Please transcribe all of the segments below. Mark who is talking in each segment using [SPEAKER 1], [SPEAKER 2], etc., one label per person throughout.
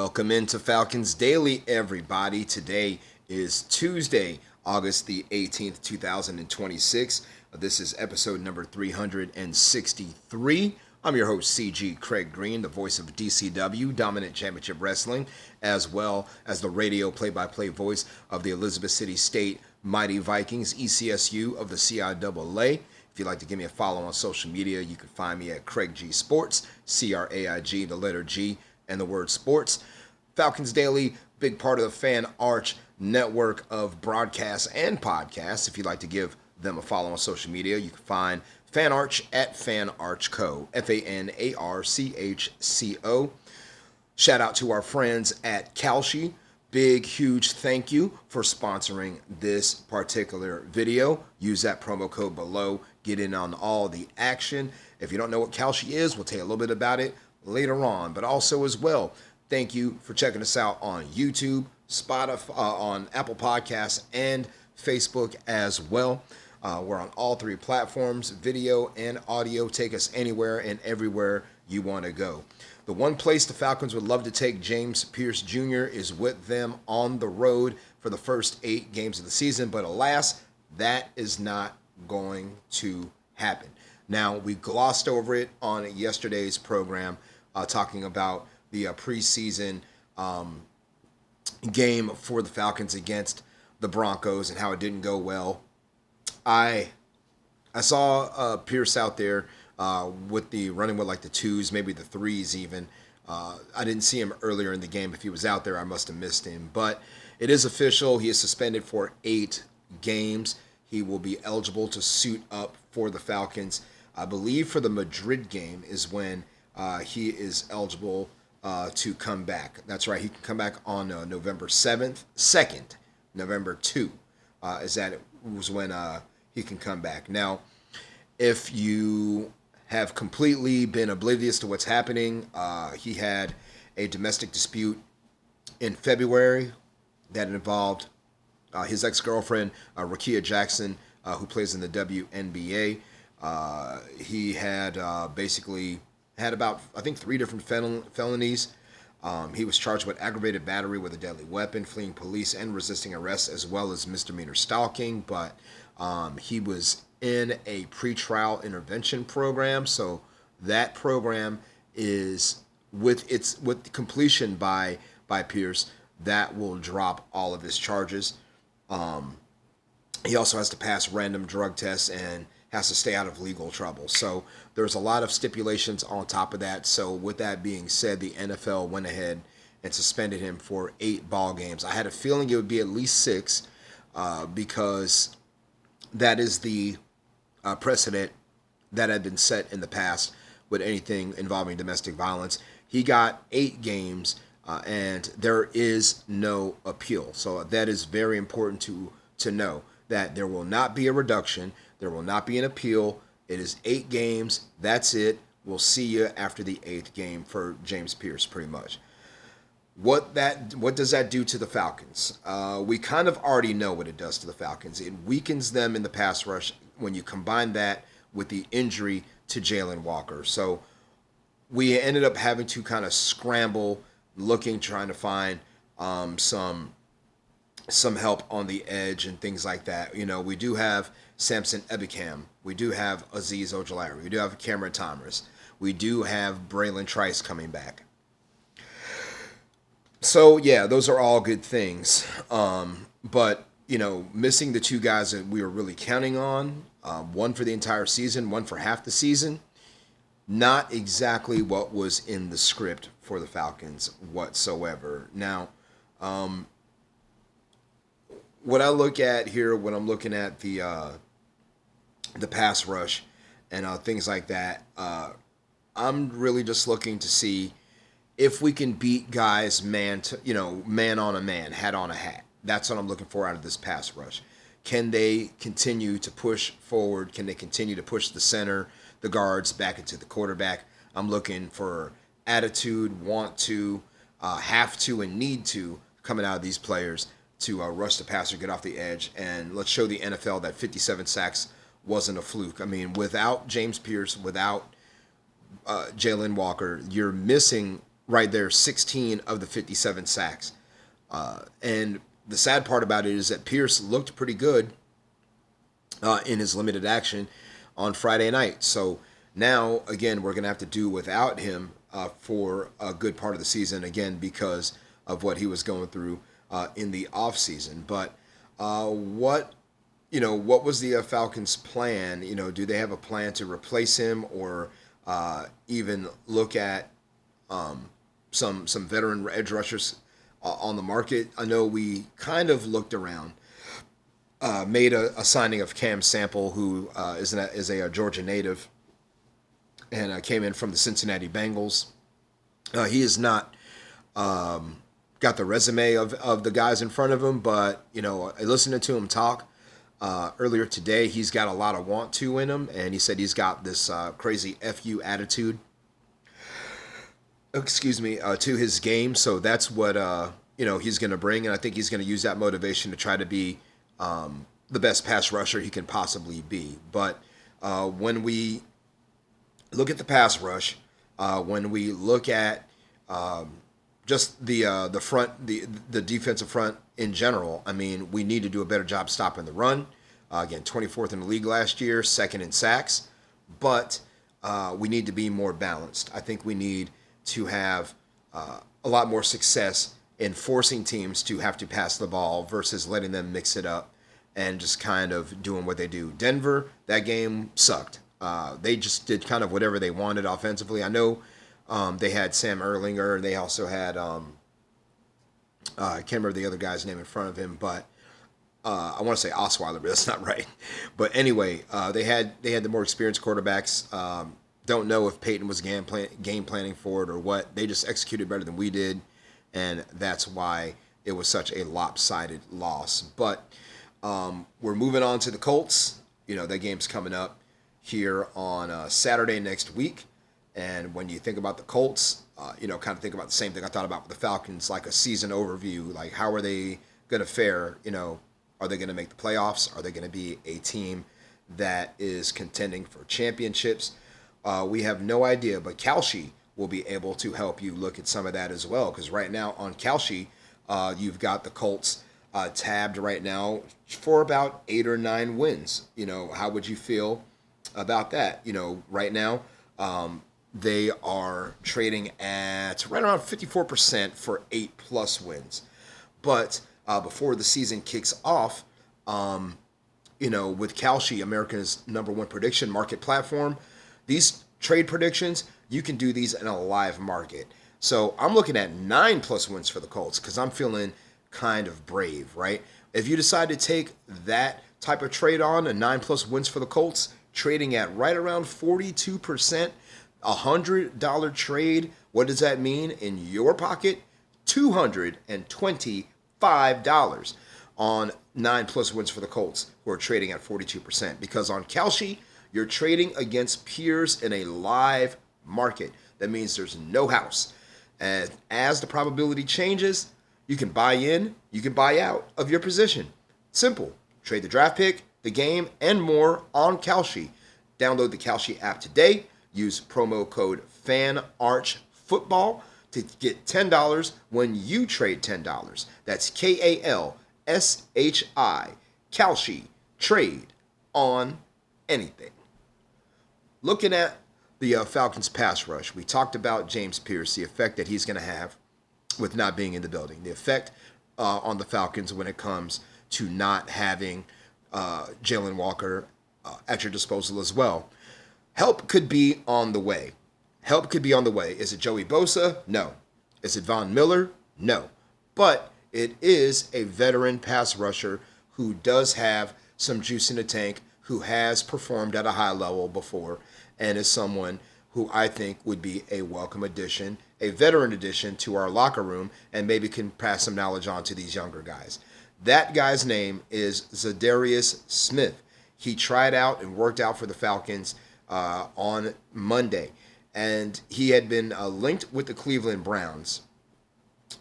[SPEAKER 1] Welcome into Falcons Daily, everybody. Today is Tuesday, August the 18th, 2026. This is episode number 363. I'm your host, CG Craig Green, the voice of DCW, Dominant Championship Wrestling, as well as the radio play-by-play voice of the Elizabeth City State Mighty Vikings, ECSU of the CIAA. If you'd like to give me a follow on social media, you can find me at Craig G Sports, CRAIG, the letter G, and the word sports. Falcons Daily, big part of the Fan Arch network of broadcasts and podcasts. If you'd like to give them a follow on social media, you can find Fan Arch at Fan Arch Co. FANARCHCO. Shout out to our friends at Kalshi. Big, huge thank you for sponsoring this particular video. Use that promo code below. Get in on all the action. If you don't know what Kalshi is, we'll tell you a little bit about it later on. But also as well, thank you for checking us out on YouTube, Spotify, on Apple Podcasts, and Facebook as well. We're on all three platforms, video and audio. Take us anywhere and everywhere you want to go. The one place the Falcons would love to take James Pierce Jr. is with them on the road for the first 8 games of the season. But alas, that is not going to happen. Now, we glossed over it on yesterday's program, talking about the preseason game for the Falcons against the Broncos and how it didn't go well. I saw Pierce out there with the running with like the 2s, maybe the 3s even. I didn't see him earlier in the game. If he was out there, I must have missed him. But it is official. He is suspended for 8 games. He will be eligible to suit up for the Falcons. I believe for the Madrid game is when he is eligible to come back. That's right. He can come back on November 2nd, November 2 was when he can come back. Now, if you have completely been oblivious to what's happening, he had a domestic dispute in February that involved his ex-girlfriend, Rakia Jackson, who plays in the WNBA. He had basically had about, I think, 3 different felonies. He was charged with aggravated battery with a deadly weapon, fleeing police, and resisting arrest, as well as misdemeanor stalking. But he was in a pretrial intervention program, so that program is with completion by Pierce, that will drop all of his charges. He also has to pass random drug tests and has to stay out of legal trouble. So there's a lot of stipulations on top of that. So with that being said, the NFL went ahead and suspended him for 8 ball games. I had a feeling it would be at least 6 because that is the precedent that had been set in the past with anything involving domestic violence. He got 8 games and there is no appeal. So that is very important to know, that there will not be a reduction. There will not be an appeal. It is 8 games. That's it. We'll see you after the 8th game for James Pierce, pretty much. What does that do to the Falcons? We kind of already know what it does to the Falcons. It weakens them in the pass rush when you combine that with the injury to Jalen Walker. So we ended up having to kind of scramble, trying to find some help on the edge and things like that. You know, we do have Samson Ebikam. We do have Azeez Ojulari. We do have Cameron Thomas. We do have Braylon Trice coming back. So, yeah, those are all good things. But, you know, missing the 2 guys that we were really counting on, one for the entire season, one for half the season, not exactly what was in the script for the Falcons whatsoever. Now, what I look at here when I'm looking at the pass rush and things like that, I'm really just looking to see if we can beat guys man on a man, hat on a hat. That's what I'm looking for out of this pass rush. Can they continue to push forward? Can they continue to push the center, the guards back into the quarterback? I'm looking for attitude, want to, have to, and need to coming out of these players to rush the passer, get off the edge, and let's show the NFL that 57 sacks wasn't a fluke. I mean, without James Pierce, without Jalen Walker, you're missing right there, 16 of the 57 sacks. And the sad part about it is that Pierce looked pretty good in his limited action on Friday night. So now, again, we're going to have to do without him for a good part of the season, again, because of what he was going through in the offseason. But what was the Falcons' plan? Do they have a plan to replace him, or even look at some veteran edge rushers on the market? I know we kind of looked around, made a signing of Cam Sample, who is a Georgia native, and came in from the Cincinnati Bengals. He is not got the resume of the guys in front of him, but listening to him talk earlier today, he's got a lot of want to in him, and he said he's got this crazy FU attitude. To his game. So that's what he's going to bring, and I think he's going to use that motivation to try to be the best pass rusher he can possibly be. But when we look at the pass rush, when we look at just the front, the defensive front in general, I mean, we need to do a better job stopping the run. Again, 24th in the league last year, second in sacks, but we need to be more balanced. I think we need to have a lot more success in forcing teams to have to pass the ball versus letting them mix it up and just kind of doing what they do. Denver, that game sucked. They just did kind of whatever they wanted offensively. I know they had Sam Erlinger, and they also had I can't remember the other guy's name in front of him, but I want to say Osweiler, but that's not right. But anyway, they had the more experienced quarterbacks. Don't know if Peyton was game planning for it or what. They just executed better than we did, and that's why it was such a lopsided loss. But we're moving on to the Colts. That game's coming up here on Saturday next week. And when you think about the Colts, kind of think about the same thing I thought about with the Falcons, like a season overview. Like, how are they going to fare? Are they going to make the playoffs? Are they going to be a team that is contending for championships? We have no idea, but Kalshi will be able to help you look at some of that as well. Because right now on Kalshi, you've got the Colts tabbed right now for about 8 or 9 wins. How would you feel about that? Right now, they are trading at right around 54% for 8+ wins. But before the season kicks off, with Kalshi, America's #1 prediction market platform, these trade predictions, you can do these in a live market. So I'm looking at 9+ wins for the Colts because I'm feeling kind of brave, right? If you decide to take that type of trade on, a 9+ wins for the Colts, trading at right around 42%, $100 trade, what does that mean in your pocket? $225 on 9+ wins for the Colts, who are trading at 42%. Because on Kalshi, you're trading against peers in a live market. That means there's no house. And as the probability changes, you can buy in, you can buy out of your position. Simple. Trade the draft pick, the game, and more on Kalshi. Download the Kalshi app today. Use promo code FANARCHFOOTBALL to get $10 when you trade $10. That's KALSHI. Kalshi. Trade on anything. Looking at the Falcons pass rush, we talked about James Pierce, the effect that he's going to have with not being in the building, the effect on the Falcons when it comes to not having Jalen Walker at your disposal as well. Help could be on the way. Help could be on the way. Is it Joey Bosa? No. Is it Von Miller? No. But it is a veteran pass rusher who does have some juice in the tank, who has performed at a high level before, and is someone who I think would be a welcome addition, a veteran addition to our locker room, and maybe can pass some knowledge on to these younger guys. That guy's name is Zadarius Smith. He tried out and worked out for the Falcons on Monday, and he had been linked with the Cleveland Browns,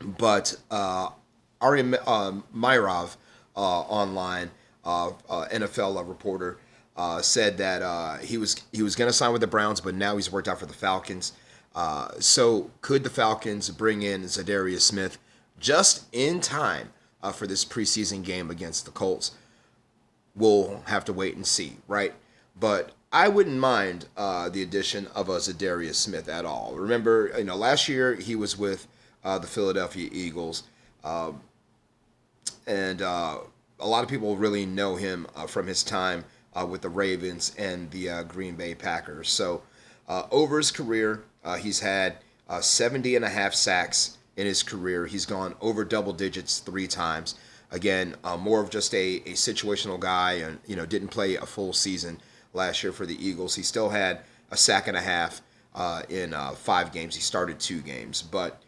[SPEAKER 1] but Ari Myrov online, NFL reporter, said that he was going to sign with the Browns, but now he's worked out for the Falcons. So could the Falcons bring in Zadarius Smith just in time for this preseason game against the Colts? We'll have to wait and see, right? But I wouldn't mind the addition of a Zadarius Smith at all. Remember, last year he was with the Philadelphia Eagles, and a lot of people really know him from his time with the Ravens and the Green Bay Packers. So over his career, he's had 70 and a half sacks in his career. He's gone over double digits 3 times. Again, more of just a situational guy, and didn't play a full season last year for the Eagles. He still had a sack and a half in 5 games. He started 2 games, but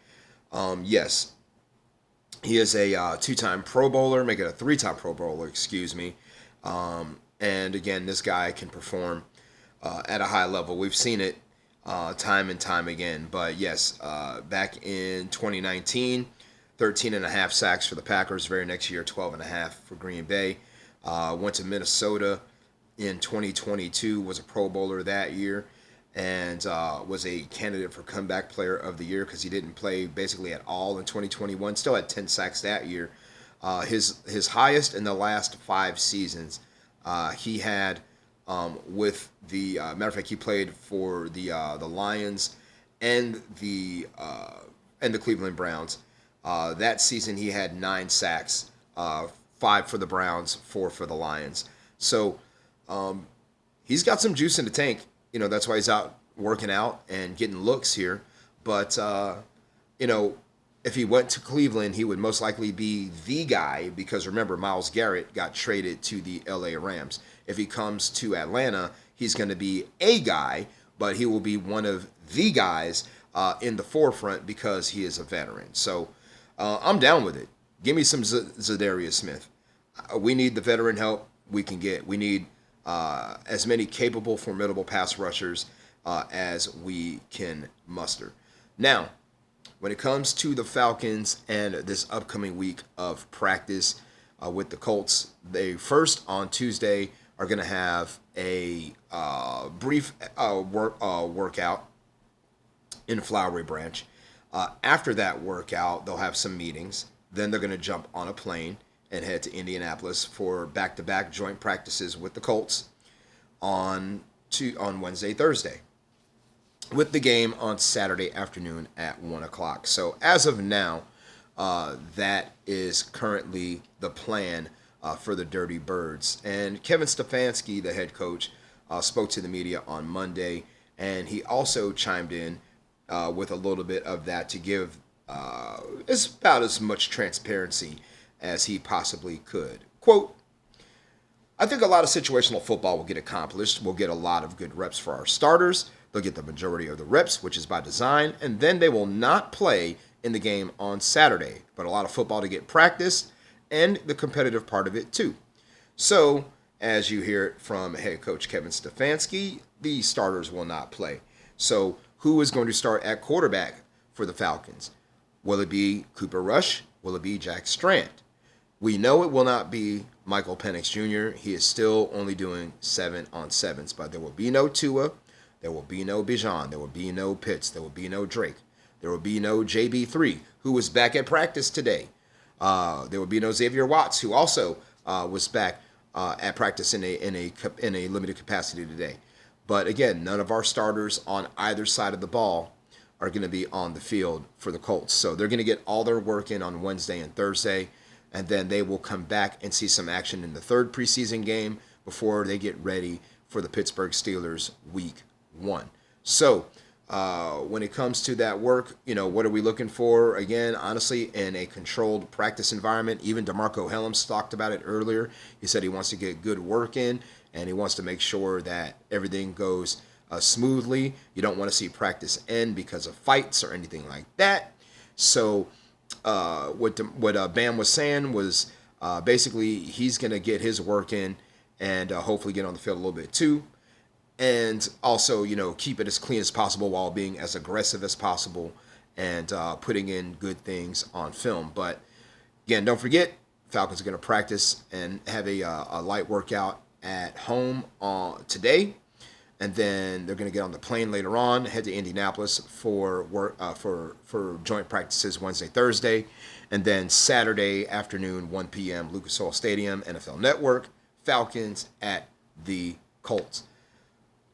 [SPEAKER 1] yes, he is a 2-time Pro Bowler, make it a 3-time Pro Bowler, excuse me. And again, this guy can perform at a high level. We've seen it time and time again. But yes, back in 2019, 13 and a half sacks for the Packers. Very next year, 12 and a half for Green Bay. Went to Minnesota in 2022, was a Pro Bowler that year, and was a candidate for Comeback Player of the Year because he didn't play basically at all in 2021. Still had 10 sacks that year. His highest in the last 5 seasons. He had with the matter of fact, he played for the Lions and the Cleveland Browns. That season, he had 9 sacks, 5 for the Browns, 4 for the Lions. So he's got some juice in the tank. That's why he's out working out and getting looks here. But if he went to Cleveland, he would most likely be the guy because remember, Myles Garrett got traded to the LA Rams. If he comes to Atlanta, he's going to be a guy, but he will be one of the guys in the forefront because he is a veteran. So I'm down with it. Give me some Zadarius Smith. We need the veteran help we can get. We need as many capable, formidable pass rushers as we can muster. Now, when it comes to the Falcons and this upcoming week of practice with the Colts, they first on Tuesday are going to have a brief workout in Flowery Branch. After that workout, they'll have some meetings. Then they're going to jump on a plane and head to Indianapolis for back-to-back joint practices with the Colts on Wednesday, Thursday, with the game on Saturday afternoon at 1 o'clock. So as of now, that is currently the plan for the Dirty Birds. And Kevin Stefanski, the head coach, spoke to the media on Monday, and he also chimed in with a little bit of that to give about as much transparency as he possibly could. Quote, I think a lot of situational football will get accomplished. We'll get a lot of good reps for our starters. They'll get the majority of the reps, which is by design, and then they will not play in the game on Saturday. But a lot of football to get practiced and the competitive part of it too. So, as you hear it from head coach Kevin Stefanski, the starters will not play. So, who is going to start at quarterback for the Falcons? Will it be Cooper Rush? Will it be Jack Strand? We know it will not be Michael Penix Jr. He is still only doing 7-on-7s, but there will be no Tua. There will be no Bijan. There will be no Pitts. There will be no Drake. There will be no JB3, who was back at practice today. There will be no Xavier Watts, who also was back at practice in a limited capacity today. But again, none of our starters on either side of the ball are going to be on the field for the Colts. So they're going to get all their work in on Wednesday and Thursday, and then they will come back and see some action in the third preseason game before they get ready for the Pittsburgh Steelers week 1. So when it comes to that work, what are we looking for? Again, honestly, in a controlled practice environment. Even DeMarco Helms talked about it earlier. He said he wants to get good work in, and he wants to make sure that everything goes smoothly. You don't want to see practice end because of fights or anything like that. So what Bam was saying was basically he's going to get his work in and hopefully get on the field a little bit too. And also, keep it as clean as possible while being as aggressive as possible and putting in good things on film. But again, don't forget, Falcons are going to practice and have a light workout at home today. and then they're going to get on the plane later on, head to Indianapolis for work for joint practices Wednesday, Thursday, and then Saturday afternoon, 1 p.m. Lucas Oil Stadium, NFL Network, Falcons at the Colts.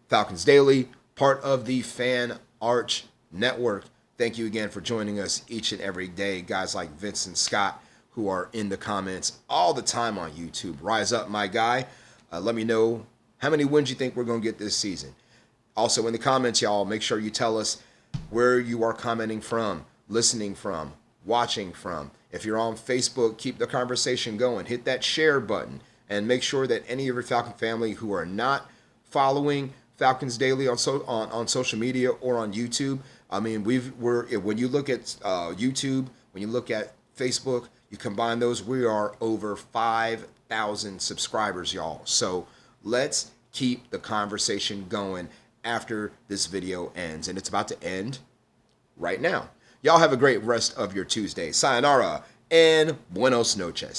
[SPEAKER 1] Falcons Daily, part of the Fan Arch Network. Thank you again for joining us each and every day. Guys like Vincent Scott, who are in the comments all the time on YouTube. Rise up, my guy. Let me know how many wins you think we're going to get this season. Also, in the comments, y'all, make sure you tell us where you are commenting from, listening from, watching from. If you're on Facebook, keep the conversation going. Hit that share button. And make sure that any of your Falcon family who are not following Falcons Daily on social media or on YouTube, I mean, when you look at YouTube, when you look at Facebook, you combine those, we are over 5,000 subscribers, y'all. So let's keep the conversation going after this video ends. And it's about to end right now. Y'all have a great rest of your Tuesday. Sayonara and buenos noches.